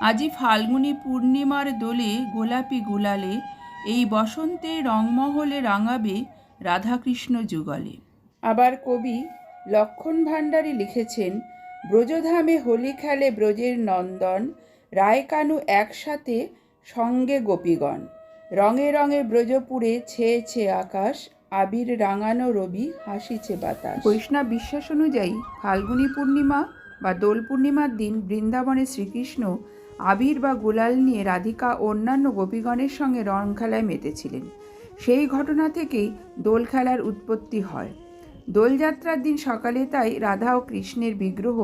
আজি ফাল্গুনী পূর্ণিমার দোলে গোলাপি গুলালে এই বসন্তে রংমহলে রাঙাবে রাধাকৃষ্ণ যুগলে। আবার কবি লক্ষণ ভাণ্ডারী লিখেছেন, ব্রজধামে হোলি খেলে ব্রজের নন্দন, রায়কানু একসাথে সঙ্গে গোপীগণ, রঙে রঙে ব্রজপুরে ছেয়ে ছেয়ে আকাশ, আবির রাঙানো রবি হাসিছে বাতাস। বৈষ্ণব বিশ্বাস অনুযায়ী ফাল্গুনী পূর্ণিমা বা দোল পূর্ণিমার দিন বৃন্দাবনে শ্রীকৃষ্ণ আবির বা গুলাল নিয়ে রাধিকা ও অন্যান্য গোপীগণের সঙ্গে রং খেলায় মেতেছিলেন। সেই ঘটনা থেকেই দোল খেলার উৎপত্তি হয়। দোলযাত্রার দিন সকালে তাই রাধা ও কৃষ্ণের বিগ্রহ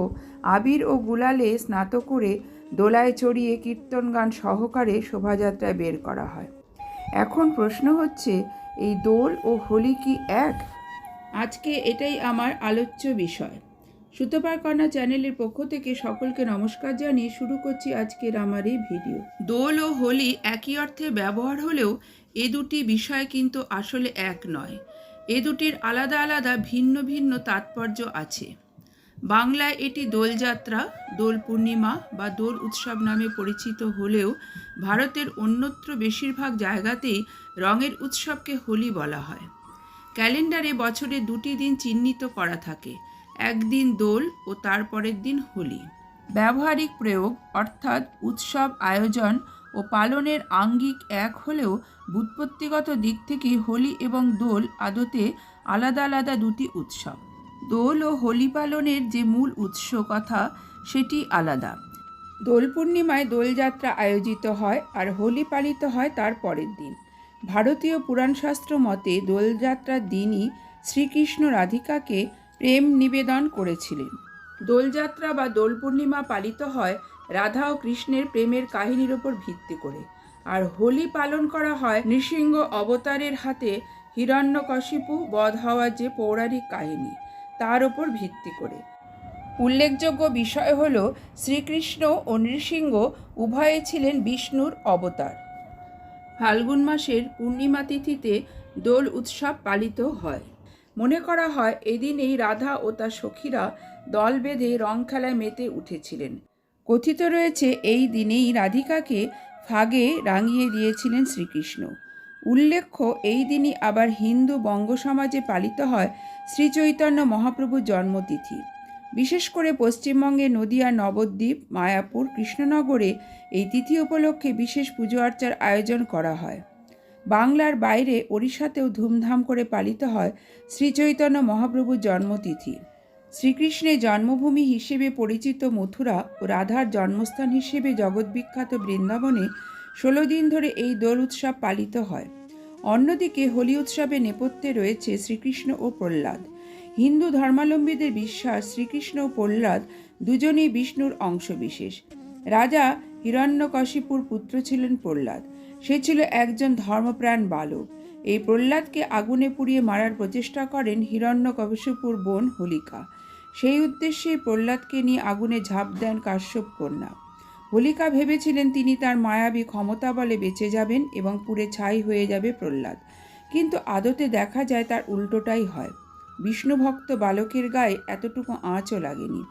আবির ও গুলালে স্নাত করে দোলায় চড়িয়ে কীর্তন গান সহকারে শোভাযাত্রায় বের করা হয়। এখন প্রশ্ন হচ্ছে, এই দোল ও হোলি কি এক? আজকে এটাই আমার আলোচ্য বিষয়। সুতপার কন্যা চ্যানেলের পক্ষ থেকে সকলকে নমস্কার জানিয়ে শুরু করছি আজকের আমার এই ভিডিও। দোল ও হোলি একই অর্থে ব্যবহার হলেও এ দুটি বিষয় কিন্তু আসলে এক নয়। এ দুটির আলাদা আলাদা ভিন্ন ভিন্ন তাৎপর্য আছে। বাংলায় এটি দোলযাত্রা, দোল পূর্ণিমা বা দোল উৎসব নামে পরিচিত হলেও ভারতের অন্যত্র বেশিরভাগ জায়গাতেই রঙের উৎসবকে হোলি বলা হয়। ক্যালেন্ডারে বছরে দুটি দিন চিহ্নিত করা থাকে, একদিন দোল ও তার পরের দিন হোলি। ব্যবহারিক প্রয়োগ অর্থাৎ উৎসব আয়োজন ও পালনের আঙ্গিক এক হলেও ব্যুৎপত্তিগত দিক থেকে হোলি এবং দোল আদতে আলাদা আলাদা দুটি উৎসব। দোল ও হোলি পালনের যে মূল উৎস কথা সেটি আলাদা। দোল পূর্ণিমায় দোলযাত্রা আয়োজিত হয় আর হোলি পালিত হয় তার পরের দিন। ভারতীয় পুরাণশাস্ত্র মতে দোলযাত্রার দিনই শ্রীকৃষ্ণ রাধিকাকে প্রেম নিবেদন করেছিলেন। দোলযাত্রা বা দোল পূর্ণিমা পালিত হয় রাধা ও কৃষ্ণের প্রেমের কাহিনীর ওপর ভিত্তি করে, আর হোলি পালন করা হয় নৃসিংহ অবতারের হাতে হিরণ্যকশিপু বধ হওয়ার যে পৌরাণিক কাহিনী তার ওপর ভিত্তি করে। উল্লেখযোগ্য বিষয় হল, শ্রীকৃষ্ণ ও নৃসিংহ উভয়ে ছিলেন বিষ্ণুর অবতার। ফাল্গুন মাসের পূর্ণিমা তিথিতে দোল উৎসব পালিত হয়। মনে করা হয় এদিনেই রাধা ও তার সখীরা দল বেঁধে রং খেলায় মেতে উঠেছিলেন। কথিত রয়েছে এই দিনেই রাধিকাকে ফাগে রাঙিয়ে দিয়েছিলেন শ্রীকৃষ্ণ। উল্লেখ্য, এই দিনই আবার হিন্দু বঙ্গ সমাজে পালিত হয় শ্রীচৈতন্য মহাপ্রভুর জন্মতিথি। বিশেষ করে পশ্চিমবঙ্গে নদিয়া, নবদ্বীপ, মায়াপুর, কৃষ্ণনগরে এই তিথি উপলক্ষে বিশেষ পুজো আর্চার আয়োজন করা হয়। বাংলার বাইরে ওড়িশাতেও ধুমধাম করে পালিত হয় শ্রীচৈতন্য মহাপ্রভুর জন্মতিথি। শ্রীকৃষ্ণের জন্মভূমি হিসেবে পরিচিত মথুরা ও রাধার জন্মস্থান হিসেবে জগৎবিখ্যাত বৃন্দাবনে 16 দিন ধরে এই দোল উৎসব পালিত হয়। অন্যদিকে হোলি উৎসবে নেপথ্যে রয়েছে শ্রীকৃষ্ণ ও প্রহ্লাদ। হিন্দু ধর্মাবলম্বীদের বিশ্বাস, শ্রীকৃষ্ণ ও প্রহ্লাদ দুজনেই বিষ্ণুর অংশবিশেষ। রাজা হিরণ্যকশিপুর পুত্র ছিলেন প্রহ্লাদ। সে ছিল একজন ধর্মপ্রাণ বালক। এই প্রহ্লাদকে আগুনে পুড়িয়ে মারার প্রচেষ্টা করেন হিরণ্যকশিপুর বোন হোলিকা। সেই উদ্দেশ্যেই প্রহ্লাদকে নিয়ে আগুনে ঝাঁপ দেন কাশ্যপ কন্যা। হোলিকা ভেবেছিলেন তিনি তার মায়াবী ক্ষমতা বলে বেঁচে যাবেন এবং পুড়ে ছাই হয়ে যাবে প্রহ্লাদ, কিন্তু আদতে দেখা যায় তার উল্টোটাই হয়। বিষ্ণুভক্ত বালকের গায়ে এতটুকু আঁচও লাগেনি।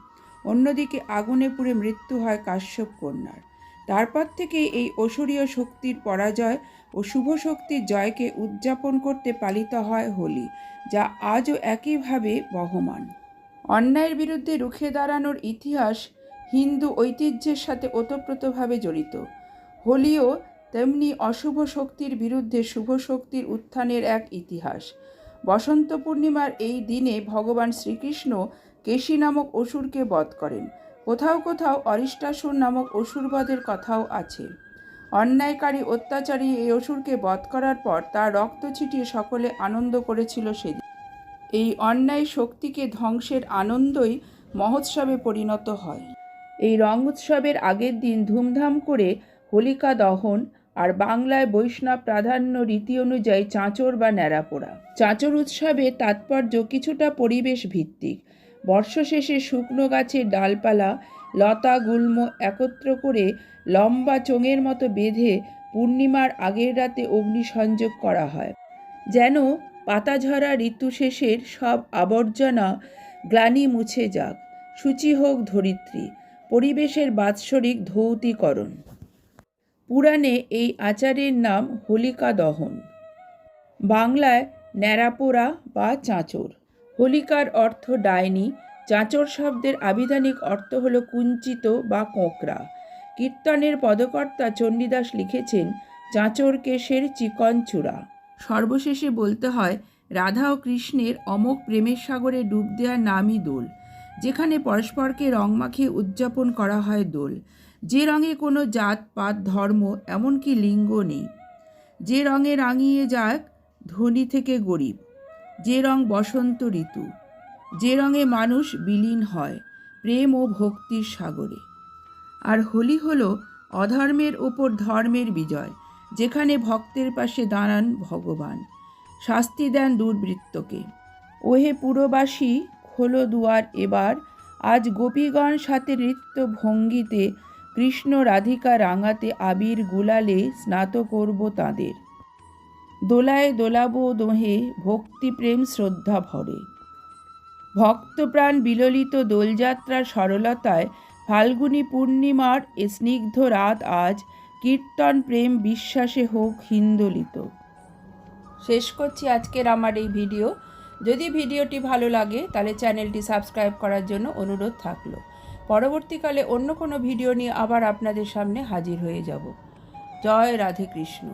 অন্যদিকে আগুনে পুড়ে মৃত্যু হয় কাশ্যপ কন্যার। তারপর থেকে এই অসুরীয় শক্তির পরাজয় ও শুভ শক্তির জয়কে উদযাপন করতে পালিত হয় হোলি, যা আজও একইভাবে বহমান। অন্যায়ের বিরুদ্ধে রুখে দাঁড়ানোর ইতিহাস হিন্দু ঐতিহ্যের সাথে ওতপ্রোতভাবে জড়িত। হোলিও তেমনি অশুভ শক্তির বিরুদ্ধে শুভ শক্তির উত্থানের এক ইতিহাস। বসন্ত পূর্ণিমার এই দিনে ভগবান শ্রীকৃষ্ণ কেশী নামক অসুরকে বধ করেন। কোথাও কোথাও অরিষ্টাসুর নামক অসুরবধের কথাও আছে। অন্যায়কারী অত্যাচারী এই অসুরকে বধ করার পর তার রক্ত ছিটিয়ে সকলে আনন্দ করেছিল সেদিন। এই অন্যায় শক্তিকে ধ্বংসের আনন্দই মহোৎসবে পরিণত হয়। এই রং উৎসবের আগের দিন ধুমধাম করে হোলিকা দহন আর বাংলায় বৈষ্ণব প্রাধান্য রীতি অনুযায়ী চাঁচর বা ন্যাড়াপোড়া। চাঁচর উৎসবের তাৎপর্য কিছুটা পরিবেশ ভিত্তিক। বর্ষ শেষে শুকনো গাছের ডালপালা, লতা, গুল্ম একত্র করে লম্বা চোঙের মতো বেঁধে পূর্ণিমার আগের রাতে অগ্নিসংযোগ করা হয়, যেন পাতাঝরা ঋতু শেষের সব আবর্জনা গ্লানি মুছে যাক, শুচি হোক ধরিত্রী। পরিবেশের বাৎসরিক ধৌতিকরণ। পুরাণে এই আচারের নাম হোলিকা দহন, বাংলায় ন্যাড়াপোড়া বা চাঁচর। হোলিকার অর্থ ডাইনি, চাঁচর শব্দের আবিধানিক অর্থ হল কুঞ্চিত বা কোঁকড়া। কীর্তনের পদকর্তা চণ্ডীদাস লিখেছেন চাঁচর কেশের চিকন চূড়া। সর্বশেষে বলতে হয় রাধা ও কৃষ্ণের অমোঘ প্রেমের সাগরে ডুব দেওয়ার নামই দোল, যেখানে পরস্পরকে রং মাখিয়ে উদযাপন করা হয় দোল। যে রঙে কোনো জাত পাত ধর্ম এমনকি লিঙ্গ নেই, যে রঙে রাঙিয়ে যাক ধনী থেকে গরিব, যে রং বসন্ত ঋতু, যে রঙে মানুষ বিলীন হয় প্রেম ও ভক্তির সাগরে। আর হোলি হলো অধর্মের ওপর ধর্মের বিজয়, যেখানে ভক্তের পাশে দাঁড়ান ভগবান, শাস্তি দেন দুর্বৃত্তকে। ওহে পুরবাসী খোলো দুয়ার এবার, আজ গোপীগণ সাথে নৃত্য ভঙ্গিতে কৃষ্ণ রাধিকা রাঙাতে আবির গুলালে স্নাত করব তাঁদের। দোলায় দোলাবো দোহে ভক্তি প্রেম শ্রদ্ধা ভরে। ভক্তপ্রাণ বিললিত দোলযাত্রার সরলতায় ফাল্গুনী পূর্ণিমার এ স্নিগ্ধ রাত আজ কীর্তন প্রেম বিশ্বাসে হোক হিন্দোলিত। শেষ করছি আজকের আমার এই ভিডিও। যদি ভিডিওটি ভালো লাগে তাহলে চ্যানেলটি সাবস্ক্রাইব করার জন্য অনুরোধ থাকলো। পরবর্তীকালে অন্য কোনো ভিডিও নিয়ে আবার আপনাদের সামনে হাজির হয়ে যাব। জয় রাধে কৃষ্ণ।